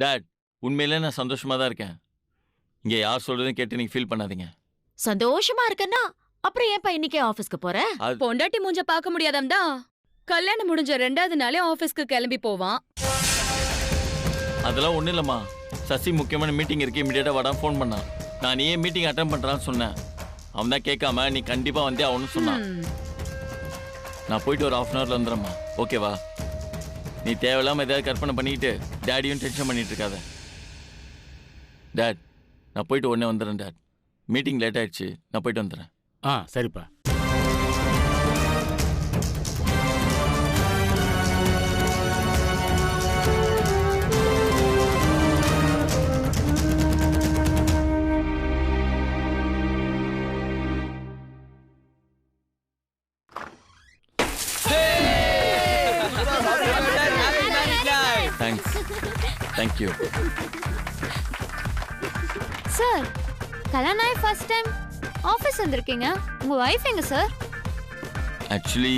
Dot, உண்மையிலே நான் சந்தோஷமா தான் இருக்கேன். இங்க யார் சொல்றதையும் கேட்டு நீங்க ஃபீல் பண்ணாதீங்க. சந்தோஷமா இருக்கன்னா அப்புறம் ஏன்பா இன்னைக்கே ஆபீஸ்க்கு போற? பொண்டாட்டி மூஞ்ச பார்க்க முடியாதம்டா. கல்யாணம் முடிஞ்ச 2வது நாளே ஆபீஸ்க்கு கிளம்பி போவான். அதெல்லாம் ஒண்ணும் இல்லம்மா. சசி முக்கியமான மீட்டிங் இருக்கு, இமிடியேட்டா வாடான்னு ஃபோன் பண்ணான். நான் நீயே மீட்டிங் அட்டெண்ட் பண்றான்னு சொன்னேன். அவன் தான் கேட்காம நீ கண்டிப்பா வந்தே அவனு சொன்னான். நான் போயிட்டு ஒரு 1/2 ஹவர்ல வந்துடுறேம்மா. ஓகேவா? நீ தேவையில்லாம ஏதாவது கற்பனை பண்ணிக்கிட்டு டேடியும் டென்ஷன் பண்ணிட்டு இருக்காத. டேட், நான் போயிட்டு உடனே வந்துடுறேன் டேட். மீட்டிங் லேட் ஆயிடுச்சு, நான் போயிட்டு வந்துடுறேன். சரிப்பா. தேங்க்ஸ். தேங்க்யூ. சார், கல்யாணம் ஆகி ஃபர்ஸ்ட் டைம் ஆஃபீஸ் வந்திருக்கீங்க. உங்க வைஃப் எங்க சார்? ஆக்சுவலி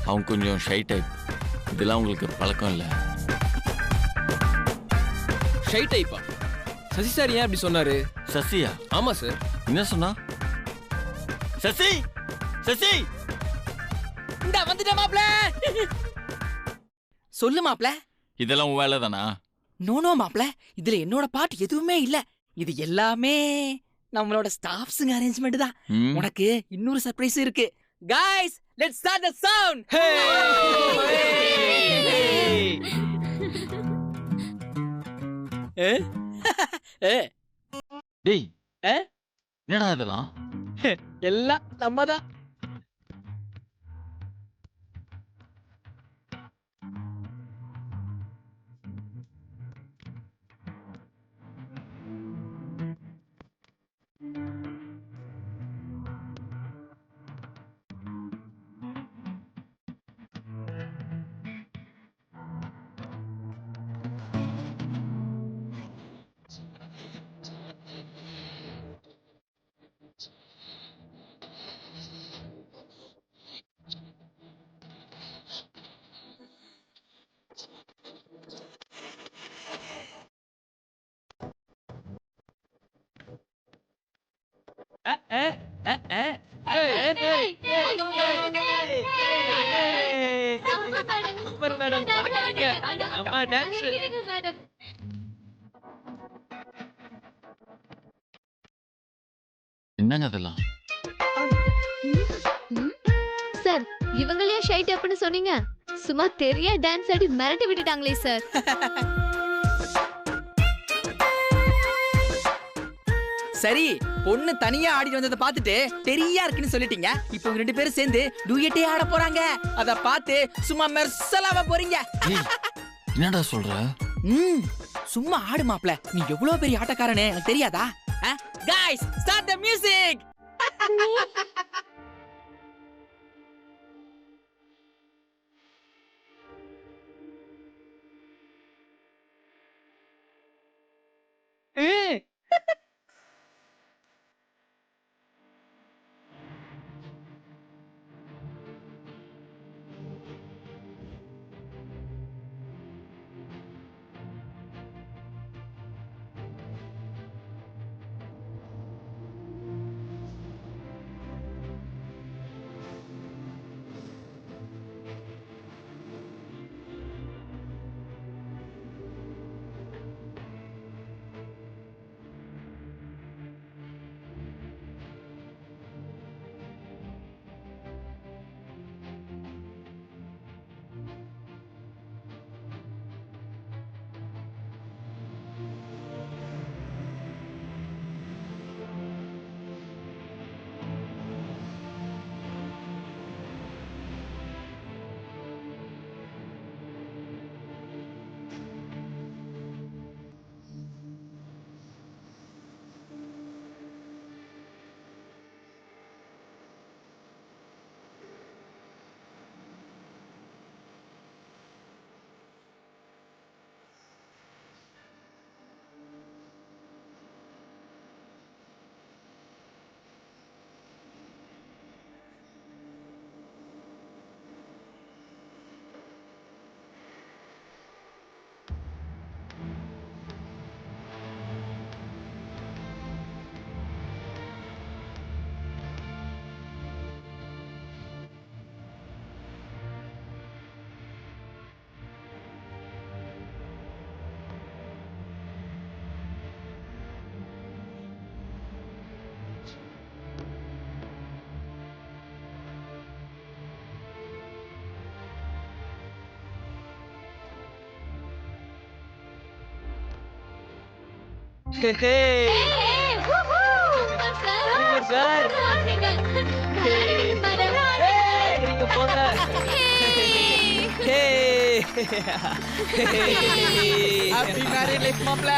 அவன் கொஞ்சம் ஷை டைப். இதெல்லாம் உங்களுக்கு பழக்கம் இல்லை. ஷை டைப்பா? சசி சார் ஏன் அப்படி சொன்னாரு? சசியா? ஆமா சார். என்ன சொன்னா? சசி, சசி, இந்த வந்துட்ட மாப்ள. சொல்லு மாப்ள. இதெல்லாம் உன் வேலை தானா? நோ மாப்ள, இதுல என்னோட பார்ட் எதுவுமே இல்ல. இது எல்லாமே நம்மளோட ஸ்டாஃப்ஸ்ங்க அரேஞ்ச்மெண்ட் தான். உனக்கு இன்னொரு சர்ப்ரைஸ் இருக்கு. Guys, let's start the sound. டேய், என்னடா இதெல்லாம்? எல்லாம் நம்மதான். என்னங்க அதெல்லாம்? சார், இவங்களையா ஷை டைப்னு சொன்னீங்க? சும்மா தெரியா டான்ஸ் ஆடி மிரட்டி விட்டுட்டாங்களே சார். சரி, பொண்ணு தனியா ஆடி வந்ததை பார்த்துட்டு தெரியா இருக்குன்னு சொல்லிட்டீங்க. இப்போ இவங்க 2 பேரும் சேர்ந்து டூயட்டே ஆட போறாங்க. அத பார்த்து சும்மா மெர்சலாவ போறீங்க. என்னடா சொல்ற? சும்மா ஆடு மாப்ள. நீ எவ்வளவு பெரிய ஆட்டக்காரனே எனக்கு தெரியாதா? Guys, start the music. Sir போங்க. Happy married life, மாப்ள.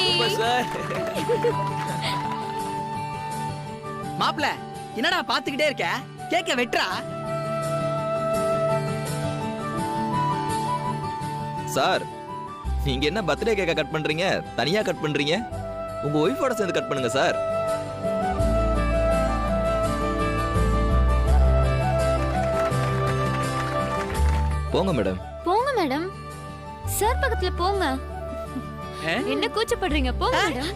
Super sir. மாப்ள, என்னடா பாத்துக்கிட்டே இருக்க? கேக்க வெட்றா. சார், நீங்க என்ன பர்த்டே கேக்க கட் பண்றீங்க? தனியா கட் பண்றீங்க? உங்க ஒய்ஃபோட சேர்ந்து கட் பண்ணுங்க சார். போங்க மேடம். போங்க மேடம். சார் பக்கத்துல போங்க. ஆ? என்ன கூச்சப்படுறீங்க? போங்க மேடம்.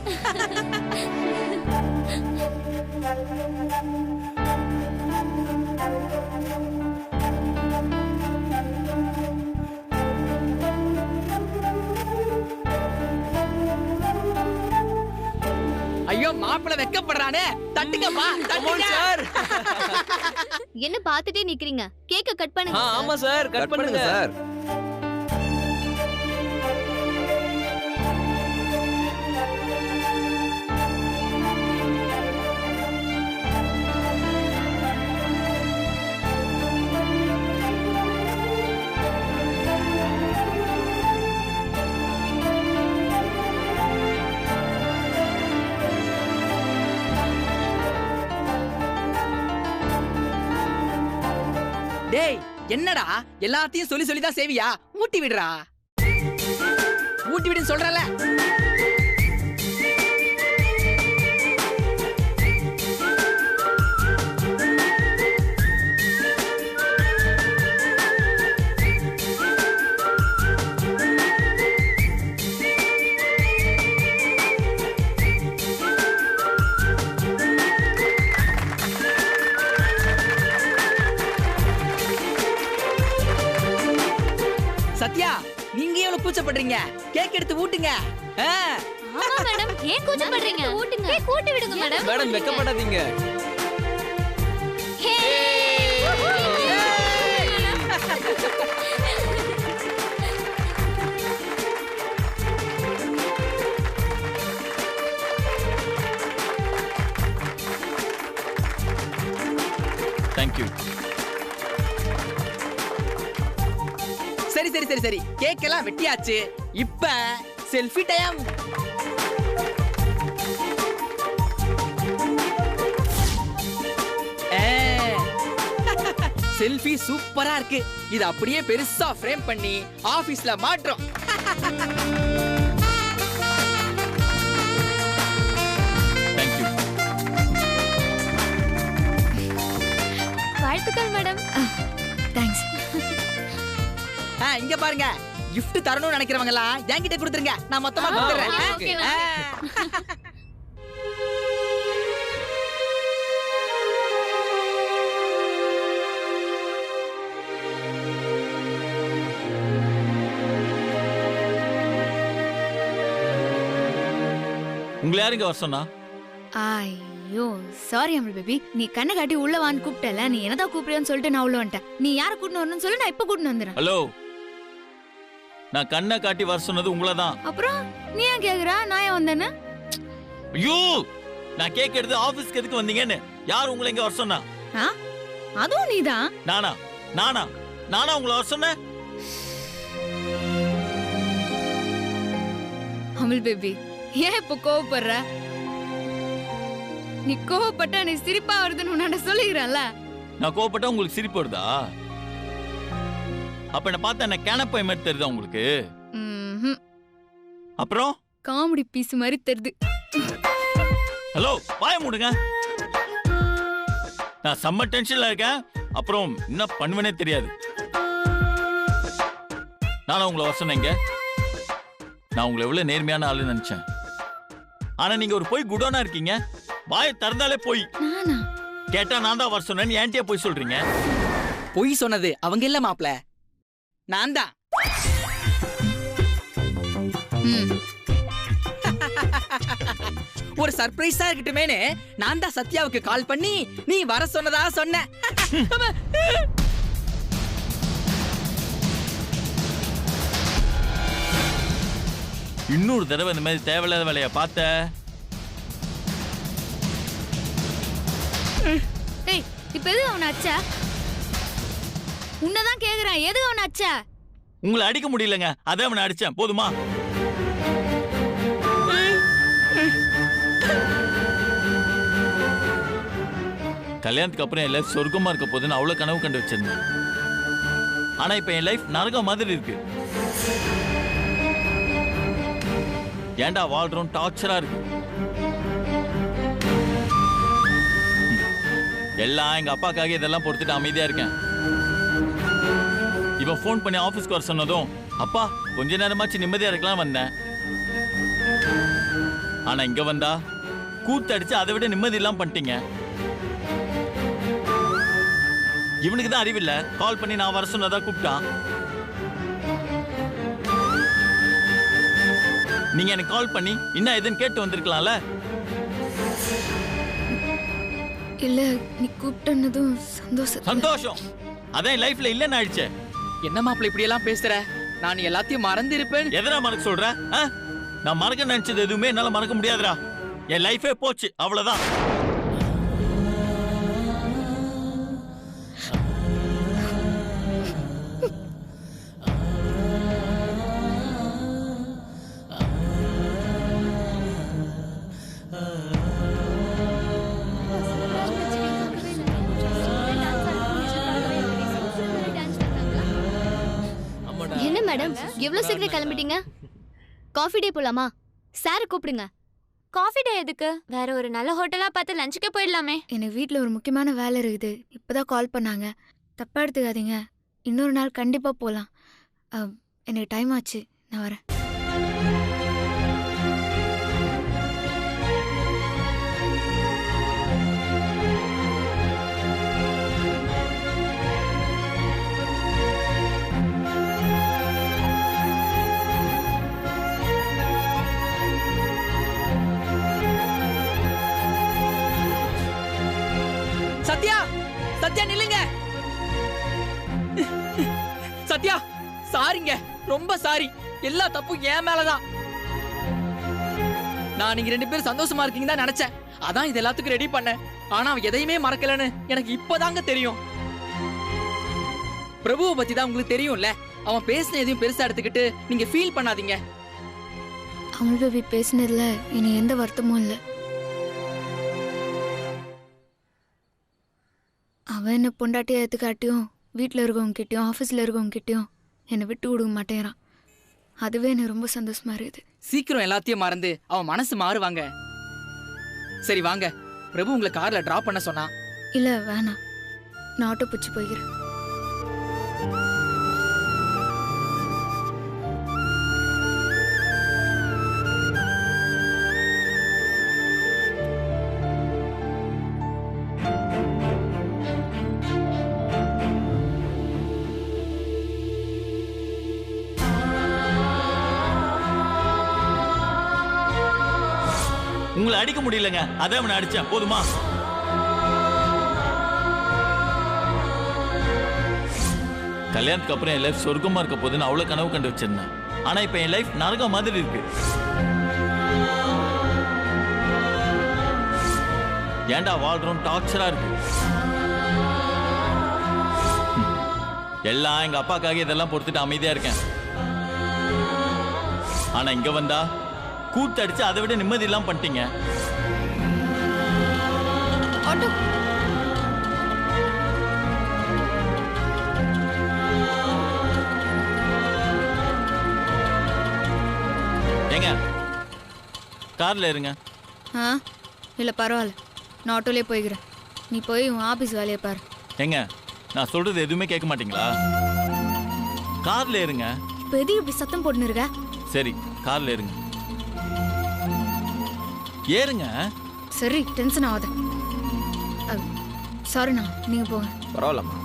ஐயோ மாப்பிள வெக்கப்படுறானே. தட்டுங்கப்பா, தட்டுங்க சார். என்ன பாத்துட்டே நிக்கிறீங்க? கேக்க கட் பண்ணுங்க. ஆமா சார், கட் பண்ணுங்க சார். டேய், என்னடா எல்லாத்தையும் சொல்லி சொல்லி தான் சேவியா? ஊட்டி விடுறா. ஊட்டி விடுன்னு சொல்றல. சத்யா, நீங்க எவ்வளவு கூச்சப்படுறீங்க? கேக் எடுத்து ஊட்டுங்க. ஆமா மேடம். ஏன் கூச்சப்படுறீங்க? ஊட்டுங்க. கேக் ஊட்டி விடுங்க மேடம். மேடம் வெக்கப்படாதீங்க. தேங்க்யூ. சரி சரி சரி சரி, கேக் எல்லாம் வெட்டியாச்சு. இப்ப செல்ஃபி டைம். செல்ஃபி சூப்பரா இருக்கு. இது அப்படியே பெருசா ஃப்ரேம் பண்ணி ஆபீஸ்ல மாட்றோம். தேங்க்யூ. வாழ்த்துக்கள் மேடம். தேங்க்ஸ். இங்க பாருங்க, gift தரணும்னு நினைக்கிறவங்க எல்லாம் என்கிட்ட கொடுத்துருங்க. நான் மொத்தமா கொடுத்துறேன். ஓகே, உங்களை யாருங்க வர சொன்னா? ஐயோ சாரி அமல் பேபி, நீ கண்ணை காட்டி உள்ள வான்னு கூப்பிட்டல, நீ என்னதான் கூப்பிடுறேன்னு சொல்லிட்டு நான் உள்ள வந்துட்டேன். நீ யாரை கூட்டின்னு வரணும்னு சொல்லி நான் இப்ப கூட்டின்னு வந்துடுறேன். ஹலோ, நான் கண்ணை காட்டி வர சொன்னது உங்களை தான். அப்புறம் நீ ஏன் கேக்குறா நான் ஏன் வந்தேன்னு? ஐயோ, நான் கேக் எடுத்து ஆபீஸ்க்கு எதுக்கு வந்தீங்கன்னு யார் உங்களை இங்க வர சொன்னா? அதுவும் நீதான். நானா நானா நானா உங்களை வர சொன்னேன்? அமல் பேபி, ஏன் இப்ப கோவப்படுற? நீ கோவப்பட்டா நீ சிரிப்பா வருதுன்னு உன்னாண்ட சொல்லிக்கிறேன்ல. நான் கோவப்பட்டா உங்களுக்கு சிரிப்பு வருதா? அப்ப என்ன பார்த்தா என்ன கேனப்பை மாதிரி தெரியுதா உங்களுக்கு? அப்புறம் காமெடி பீஸ் மாதிரி தெரியுது. ஹலோ, வாய மூடுங்க. நான் செம்ம டென்ஷன்ல இருக்கேன். அப்புறம் என்ன பண்ணுவேனே தெரியாது. நானா உங்களை வர சொன்னேங்க? நான் உங்களை எவ்வளவு நேர்மையான ஆளுன்னு நினைச்சேன். ஆனா நீங்க ஒரு போய் குடோனா இருக்கீங்க. வாயை திறந்தாலே போய். நானா? கேட்டா நான் தான் வர சொன்னேன்னு ஏன்ட்டியா போய் சொல்றீங்க? பொய் சொன்னது அவங்க இல்ல மாப்ள, நான் தான். ஒரு சர்ப்ரைஸா இருக்கட்டுமேனு நான் தான் சத்யாவுக்கு கால் பண்ணி நீ வர சொன்னதா சொன்னேன். இன்னொரு தடவை இந்த மாதிரி தேவையில்லாத வேலையை பார்த்த டேய் இப்ப எது அவனை அச்சா? உன்னதான் கேக்குறான், எது அவனை அச்சா? உங்களை அடிக்க முடியலங்க, அதான் அவனை அடிச்சேன். போதுமா? கல்யாணத்துக்கு அப்புறம் என் லைஃப் சொர்க்கமா இருக்க போதுன்னு அவ்வளவு கனவு கண்டு வச்சிருந்தேன். ஆனா இப்ப என் லைஃப் நரகம் மாதிரி இருக்கு. ஏன்டா வாழ்றோம் டார்ச்சரா இருக்கு. எல்லாம் எங்க அப்பாக்காக இதெல்லாம் பொறுத்துட்டு அமைதியா இருக்கேன். இவன் ஃபோன் பண்ணி ஆபீஸ்க்கு வர சொன்னதும் அப்பா கொஞ்ச நேரமாச்சு நிம்மதியா இருக்கலாம் வந்தேன். ஆனா இங்க வந்தா கூத்தடிச்சு அதை விட நிம்மதி இல்லாம பண்ணிட்டீங்க. இவனுக்கு தான் அறிவில்ல, கால் பண்ணி நான் வர சொன்னதா கூப்பிட்டான். நீங்க எனக்கு கால் பண்ணி என்ன எதுன்னு கேட்டு வந்திருக்கலாம்ல. இல்ல நீ கூப்பிட்டனதும் சந்தோஷம் அதான் லைஃப்ல இல்லன்னு ஆயிடுச்சே. என்ன மாப்பிள்ள இப்படி எல்லாம் பேசுற? நான் எல்லாத்தையும் மறந்து இருப்பேன். எதனா மறக்க சொல்ற? நான் மறக்க நினைச்சது எதுவுமே என்னால மறக்க முடியாதுடா. என் லைஃபே போச்சு, அவ்வளவுதான். என்ன மேடம் எவ்வளவு சீக்கிரம் கிளம்பிட்டீங்க? காஃபி டே போலாமா? சார் கூப்பிடுங்க. காஃபி டே எதுக்கு? வேற ஒரு நல்ல ஹோட்டலா பார்த்து லஞ்சுக்கே போயிடலாமே. எனக்கு வீட்ல ஒரு முக்கியமான வேலை இருக்குது, இப்பதான் கால் பண்ணாங்க. தப்பா எடுத்துக்காதீங்க, இன்னொரு நாள் கண்டிப்பா போலாம். எனக்கு டைம் ஆச்சு, நான் வரேன். சத்யா, சத்யா நில்லுங்க. சத்யா சாரிங்க, ரொம்ப சாரி. எல்லா தப்பும் என் மேலதான். நான் நீங்க 2 பேரும் சந்தோஷமா இருக்கீங்க தான் நினைச்சேன். அதான் இது எல்லாத்துக்கும் ரெடி பண்ணேன். ஆனா அவன் எதையுமே மறக்கலன்னு எனக்கு இப்பதாங்க தெரியும். பிரபுவை பத்தி தான் உங்களுக்கு தெரியும்ல. அவன் பேசின எதையும் பெருசா எடுத்துக்கிட்டு நீங்க ஃபீல் பண்ணாதீங்க. அமுல் பேபி பேசினதுல இனி எந்த வருத்தமும் இல்லை. அவன் என்ன பொண்டாட்டியை எடுத்துக்காட்டியும் வீட்டில் இருக்கவங்க கிட்டயும் ஆஃபீஸில் இருக்கவங்க கிட்டயும் என்னை விட்டு கொடுக்க மாட்டேறான். அதுவே எனக்கு ரொம்ப சந்தோஷமா இருக்குது. சீக்கிரம் எல்லாத்தையும் மறந்து அவன் மனசு மாறுவாங்க. சரி வாங்க, பிரபு உங்களை கார்ல டிராப் பண்ண சொன்னா. இல்லை வேணாம், நான் ஆட்டோ பிடிச்சி போய்க்கிறேன். உங்களை அடிக்க முடியலங்க, அதான் அவனை அடிச்சேன். போதுமா? கல்யாணத்துக்கு அப்புறம் என் லைஃப் சொர்க்கமா இருக்க போதுன்னு அவ்வளவு கனவு கண்டு வச்சிருந்தேன். ஆனா இப்ப என் லைஃப் நரகம் மாதிரி இருக்கு. ஏன்டா வாழ்றோம் டார்ச்சரா இருக்கு. எல்லாம் எங்க அப்பாக்காக இதெல்லாம் பொறுத்துட்டு அமைதியா இருக்கேன். ஆனா இங்க வந்தா கூத்தடிச்சு அதை விட நிம்மதி இல்லாம பண்ணிட்டீங்க. ஏங்க கார்ல இருங்க. இல்லை பரவாயில்ல, நான் ஆட்டோலேயே போய்க்கிறேன். நீ போய் உன் ஆஃபீஸ் வேலையை பாரு. ஏங்க நான் சொல்றது எதுவுமே கேட்க மாட்டீங்களா? கார்ல இருங்க. இப்போ எதுக்கு இப்படி சத்தம் போட்டுன்னு இருக்க? சரி கார்ல இருங்க. ஏறுங்க. சரி டென்ஷன் ஆகாத. சாரிண்ணா, நீங்க போங்க. பரவாயில்லம்மா.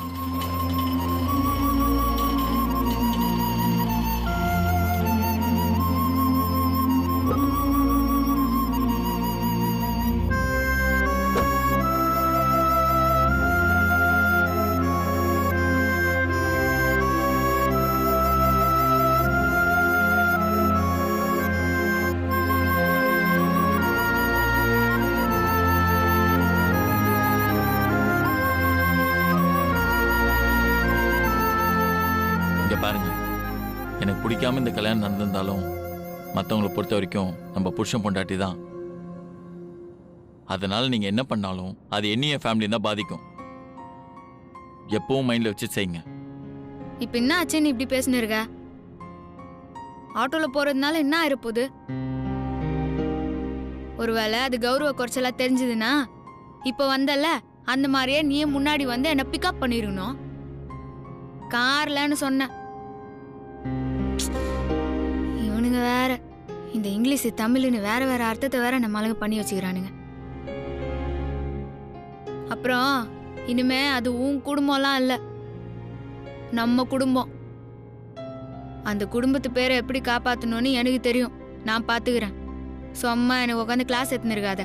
இங்க பாருங்க, எனக்கு பிடிக்காம இந்த கல்யாணம் நடந்திருந்தாலும் மற்றவங்களை பொறுத்த வரைக்கும் நம்ம புருஷன் பொண்டாட்டி தான். அதனால நீங்க என்ன பண்ணாலும் அது என்னைய ஃபேமிலி தான் பாதிக்கும். எப்பவும் மைண்ட்ல வச்சு செய்யுங்க. இப்ப என்ன ஆச்சுன்னு இப்படி பேசினு இருக்க? ஆட்டோல போறதுனால என்ன ஆயிருப்போகுது? ஒருவேளை அது கௌரவ குறைச்சலா தெரிஞ்சதுன்னா இப்ப வந்தல அந்த மாதிரியே நீயே முன்னாடி வந்து என்ன பிக்கப் பண்ணிருக்கணும். கார்லன்னு சொன்ன. இவனுங்க வேற இந்த இங்கிலீஷ் தமிழ்னு வேற வேற அர்த்தத்தை வேற நம்ம அழகு பண்ணி வச்சுக்கிறானுங்க. அப்புறம் இனிமே அது உன் குடும்பம்லாம் இல்ல, நம்ம குடும்பம். அந்த குடும்பத்து பேரை எப்படி காப்பாத்தணும்னு எனக்கு தெரியும். நான் பாத்துக்கிறேன். சும்மா எனக்கு உட்காந்து கிளாஸ் எடுத்துன்னு இருக்காத.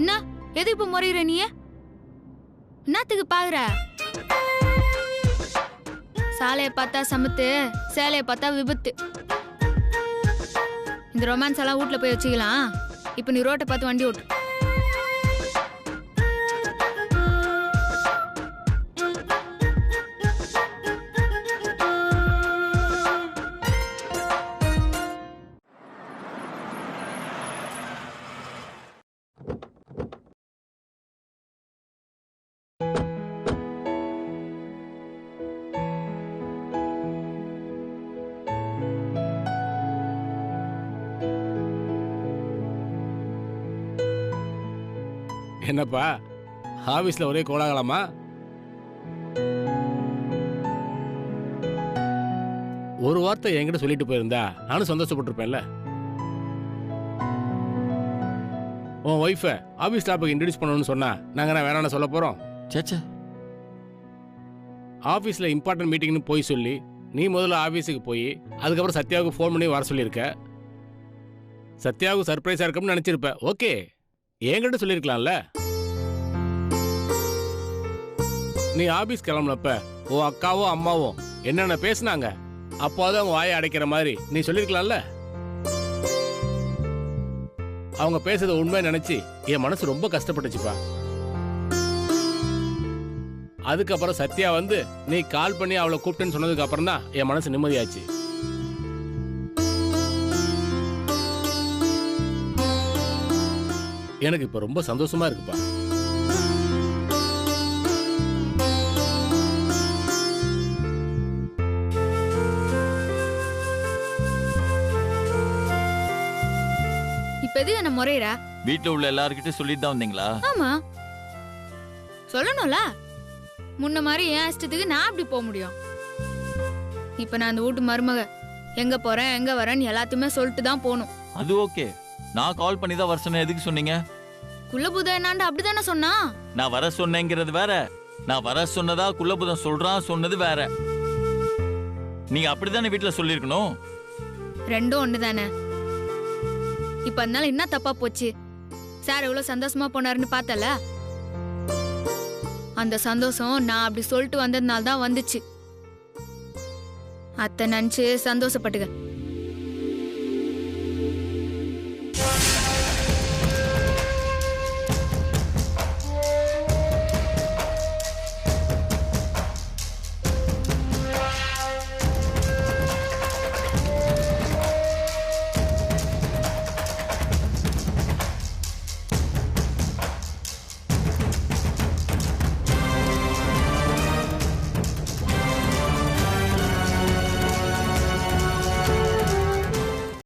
என்ன எது இப்ப முறையிற நீ? என்னத்துக்கு பாக்குற? சாலைய பார்த்தா சமத்து, சேலைய பார்த்தா விபத்து. இந்த ரொமான்ஸ் எல்லாம் வீட்டுல போய் வச்சுக்கலாம். இப்ப நீ ரோட்டை பார்த்து வண்டி ஓட்டு. என்னப்பா ஆபீஸ்ல ஒரே கோலாகலமா? ஒரு வார்த்தை என்கிட்ட சொல்லிட்டு போயிருந்தா நானும் சந்தோஷப்பட்டிருப்பேன்ல. உன் ஒய்ஃபை ஆபீஸ் ஸ்டாஃபுக்கு இன்ட்ரடியூஸ் பண்ணணும்னு சொன்னா நாங்க என்ன வேணான்னு சொல்ல போறோம்? சேச்சே, ஆபீஸ்ல இம்பார்ட்டன்ட் மீட்டிங்னு போய் சொல்லி நீ முதல்ல ஆபீஸுக்கு போய் அதுக்கப்புறம் சத்யாவுக்கு ஃபோன் பண்ணி வர சொல்லியிருக்க. சத்யாவுக்கு சர்ப்ரைஸா இருக்கும்னு நினைச்சிருப்ப. ஓகே, என்கிட்ட சொல்லியிருக்கலாம்ல. நீ ஆபீஸ் கிளம்புனப்ப உன் அக்காவும் அம்மாவும் என்னென்ன பேசினாங்க அப்போதான் அவங்க வாயை அடைக்கிற மாதிரி நீ சொல்லியிருக்கலாம்ல. அவங்க பேசுறத உண்மை நினைச்சு என் மனசு ரொம்ப கஷ்டப்பட்டுச்சுப்பா. அதுக்கப்புறம் சத்யா வந்து நீ கால் பண்ணி அவளை கூப்பிட்டேன்னு சொன்னதுக்கு அப்புறம் தான் என் மனசு நிம்மதியாச்சு. எனக்கு இப்ப ரொம்ப சந்தோஷமா இருக்குப்பா. இப்ப எது என்ன முறையிற? வீட்டுல உள்ள எல்லார்கிட்டயும் சொல்லிட்டு தான் வந்தீங்களா? ஆமா, சொல்லணும்ல. முன்ன மாதிரி என் இஷ்டத்துக்கு நான் அப்படி போக முடியும்? இப்ப நான் அந்த வீட்டு மருமக, எங்க போறேன் எங்க வரேன்னு எல்லாத்தையுமே சொல்லிட்டு தான் போகணும். அது ஓகே. நான் கால் பண்ணி தான் வர சொன்னேன். எதுக்கு சொன்னீங்க? குள்ளபுதம் என்னாண்டு அப்படிதானே சொன்னா? நான் வர சொன்னேங்கிறது வேற, நான் வர சொன்னதா குள்ளபுதம் சொல்றான் சொன்னது வேற. நீங்க அப்படித்தானே வீட்டுல சொல்லிருக்கணும். ரெண்டும் ஒண்ணுதானே. இப்ப அதனால என்ன தப்பா போச்சு? சார் எவ்வளவு சந்தோஷமா போனாருன்னு பார்த்தல. அந்த சந்தோஷம் நான் அப்படி சொல்லிட்டு வந்ததுனால தான் வந்துச்சு. அத்தை நினைச்சு சந்தோஷப்பட்டுக்க.